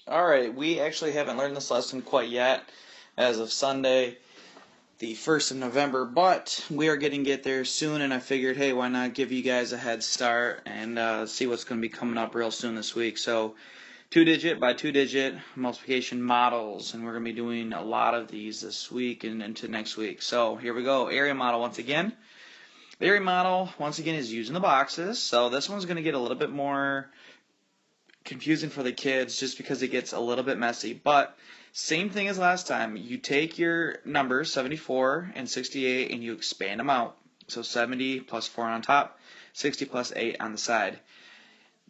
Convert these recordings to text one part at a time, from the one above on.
Alright, we actually haven't learned this lesson quite yet as of Sunday, the 1st of November, but we are getting get there soon, and I figured, hey, why not give you guys a head start and see what's going to be coming up real soon this week. So, two-digit by two-digit multiplication models, and we're going to be doing a lot of these this week and into next week. So, here we go. Area model once again. The area model, once again, is using the boxes, so this one's going to get a little bit more confusing for the kids just because it gets a little bit messy. But same thing as last time. You take your numbers, 74 and 68, and you expand them out. So 70 plus 4 on top, 60 plus 8 on the side.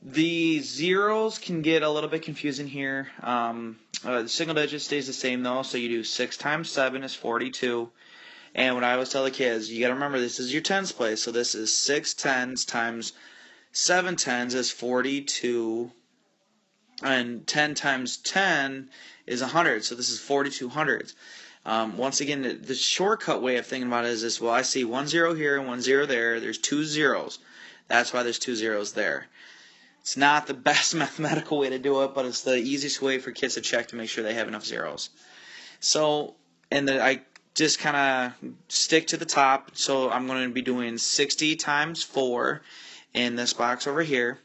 The zeros can get a little bit confusing here. The single digit stays the same though, so you do 6 times 7 is 42. And what I always tell the kids, you got to remember this is your tens place, so this is 6 tens times 7 tens is 42. And 10 times 10 is 100, so this is 42 hundreds. Once again, the shortcut way of thinking about it is this: well, I see 1 0 here and 1 0 there. There's 2 zeros. That's why there's 2 zeros there. It's not the best mathematical way to do it, but it's the easiest way for kids to check to make sure they have enough zeros. So, I just kind of stick to the top. So I'm going to be doing 60 times 4 in this box over here.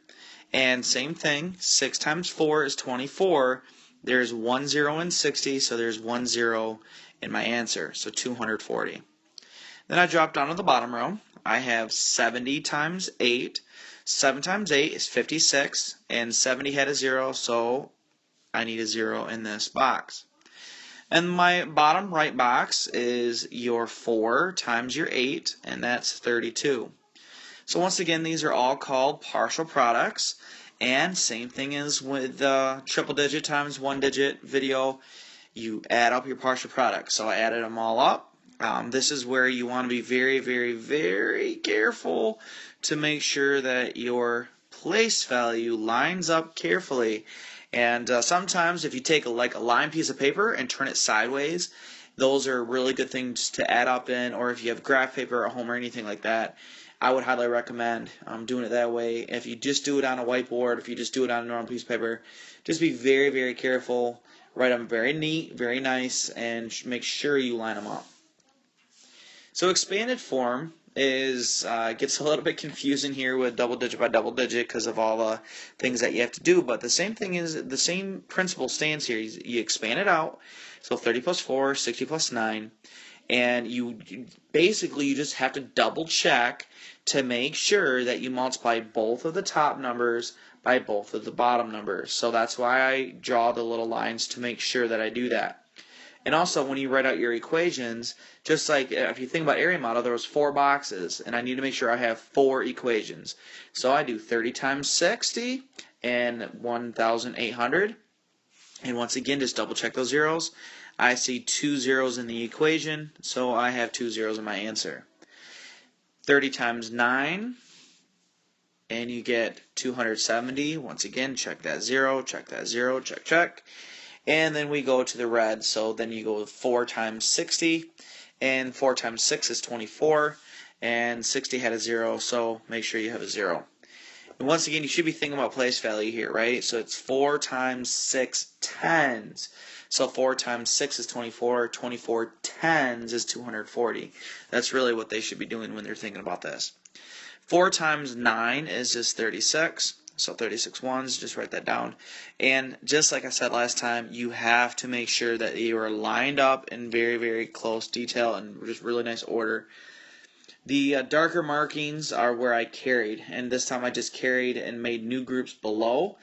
And same thing, 6 times 4 is 24. There's 1 0 in 60, so there's 1 0 in my answer, so 240. Then I drop down to the bottom row. I have 70 times 8. 7 times 8 is 56, and 70 had a 0, so I need a 0 in this box. And my bottom right box is your 4 times your 8, and that's 32. So once again, these are all called partial products, and same thing as with triple digit times one digit video, you add up your partial products. So I added them all up. This is where you want to be very, very, very careful to make sure that your place value lines up carefully. And sometimes if you take a lined piece of paper and turn it sideways, those are really good things to add up in, or if you have graph paper at home or anything like that, I would highly recommend doing it that way. If you just do it on a whiteboard, if you just do it on a normal piece of paper, just be very, very careful. Write them very neat, very nice, and make sure you line them up. So expanded form is gets a little bit confusing here with double digit by double digit because of all the things that you have to do. But the same thing is the same principle stands here. You expand it out. So 30 plus 4, 60 plus 9. And you just have to double check to make sure that you multiply both of the top numbers by both of the bottom numbers. So that's why I draw the little lines to make sure that I do that. And also when you write out your equations, just like if you think about area model, there was 4 boxes, and I need to make sure I have 4 equations. So I do 30 times 60 and 1,800. And once again, just double check those zeros. I see 2 zeros in the equation, so I have 2 zeros in my answer. 30 times 9, and you get 270. Once again, check that 0, check that 0, check, check. And then we go to the red, so then you go with 4 times 60, and 4 times 6 is 24, and 60 had a 0, so make sure you have a 0. And once again, you should be thinking about place value here, right? So it's 4 times 6 tens. So 4 times 6 is 24. 24 tens is 240. That's really what they should be doing when they're thinking about this. 4 times 9 is just 36. So 36 ones, just write that down. And just like I said last time, you have to make sure that you are lined up in very, very close detail and just really nice order. The darker markings are where I carried, and this time I just carried and made new groups below,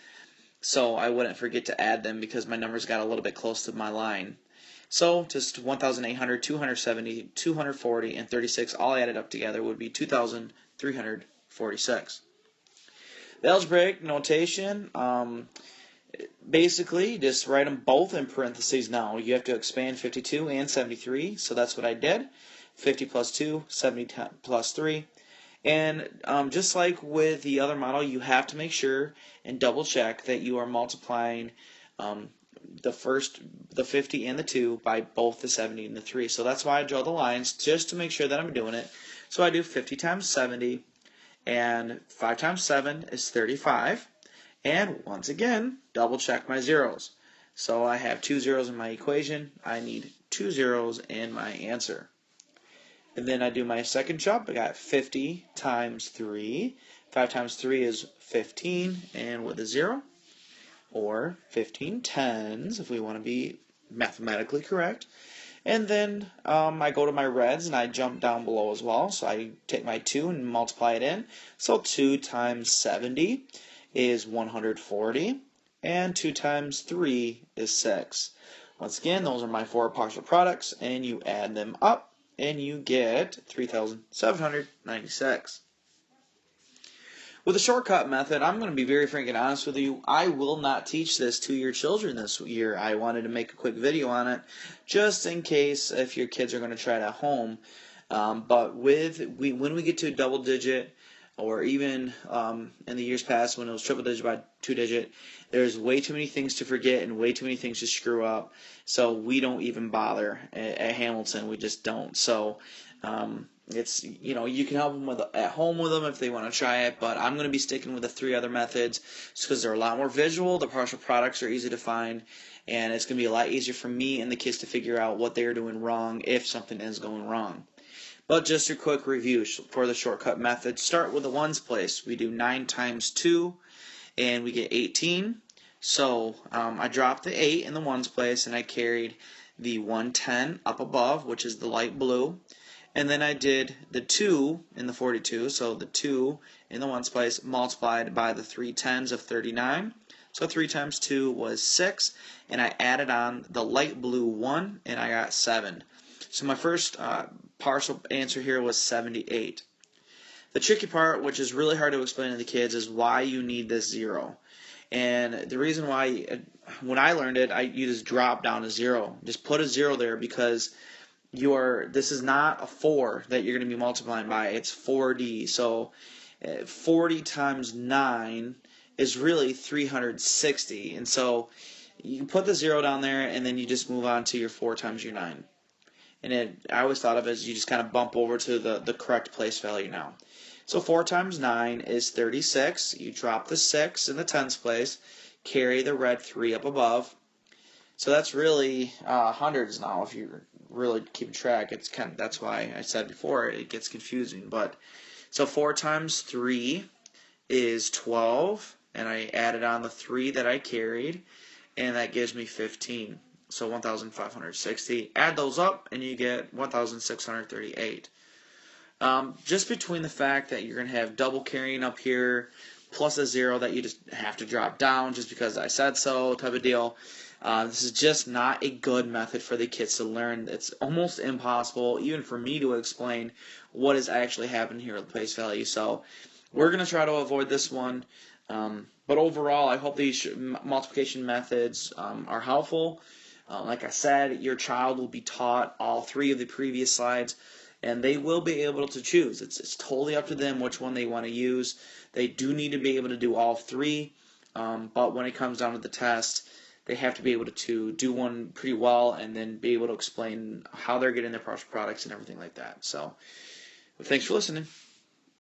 so I wouldn't forget to add them because my numbers got a little bit close to my line. So just 1,800, 270, 240, and 36 all added up together would be 2,346. The algebraic notation, basically just write them both in parentheses now. You have to expand 52 and 73, so that's what I did. 50 plus 2, 70 plus 3. And just like with the other model, you have to make sure and double check that you are multiplying the 50 and the 2 by both the 70 and the 3. So that's why I draw the lines, just to make sure that I'm doing it. So I do 50 times 70, and 5 times 7 is 35. And once again, double check my zeros. So I have 2 zeros in my equation. I need 2 zeros in my answer. And then I do my second jump. I got 50 times 3. 5 times 3 is 15, and with a 0. Or 15 tens, if we want to be mathematically correct. And then I go to my reds, and I jump down below as well. So I take my 2 and multiply it in. So 2 times 70 is 140. And 2 times 3 is 6. Once again, those are my 4 partial products, and you add them up, and you get 3,796. With the shortcut method, I'm going to be very frank and honest with you. I will not teach this to your children this year. I wanted to make a quick video on it just in case if your kids are going to try it at home. But when we get to a double digit, or even in the years past when it was triple digit by 2 digit, there's way too many things to forget and way too many things to screw up. So we don't even bother at Hamilton. We just don't. So it's, you can help them at home with them if they want to try it, but I'm going to be sticking with the 3 other methods just because they're a lot more visual. The partial products are easy to find, and it's going to be a lot easier for me and the kids to figure out what they're doing wrong if something is going wrong. But just a quick review for the shortcut method. Start with the ones place. We do 9 times 2, and we get 18. So I dropped the 8 in the ones place, and I carried the 110 up above, which is the light blue. And then I did the 2 in the 42, so the 2 in the ones place multiplied by the 3 tens of 39. So 3 times 2 was 6, and I added on the light blue 1, and I got 7. So my first partial answer here was 78. The tricky part, which is really hard to explain to the kids, is why you need this 0. And the reason why, when I learned it, you just drop down to 0. Just put a 0 there because this is not a 4 that you're going to be multiplying by. It's 4D. So 40 times 9 is really 360. And so you can put the 0 down there, and then you just move on to your 4 times your 9. And I always thought of it as you just kind of bump over to the correct place value now. So 4 times 9 is 36. You drop the 6 in the tens place, carry the red 3 up above. So that's really hundreds now if you're really keeping track. That's why I said before it gets confusing. But so 4 times 3 is 12, and I added on the 3 that I carried, and that gives me 15. So 1,560. Add those up, and you get 1,638. Just between the fact that you're going to have double carrying up here, plus a 0 that you just have to drop down just because I said so type of deal. This is just not a good method for the kids to learn. It's almost impossible, even for me, to explain what is actually happening here with place value. So we're going to try to avoid this one. But overall, I hope these multiplication methods are helpful. Like I said, your child will be taught all 3 of the previous slides, and they will be able to choose. It's totally up to them which one they want to use. They do need to be able to do all 3, but when it comes down to the test, they have to be able to do one pretty well and then be able to explain how they're getting their partial products and everything like that. So, thanks for listening.